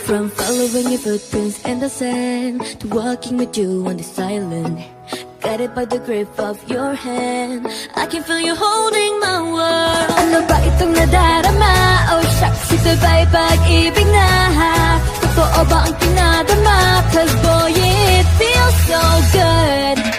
From following your footprints in the sand to walking with you on this island, guided by the grip of your hand, I can feel you holding my world. Ano ba itong nadarama? Oh shucks, ito ba'y pag-ibig na? Totoo ba ang pinadama? 'Cause boy, it feels so good.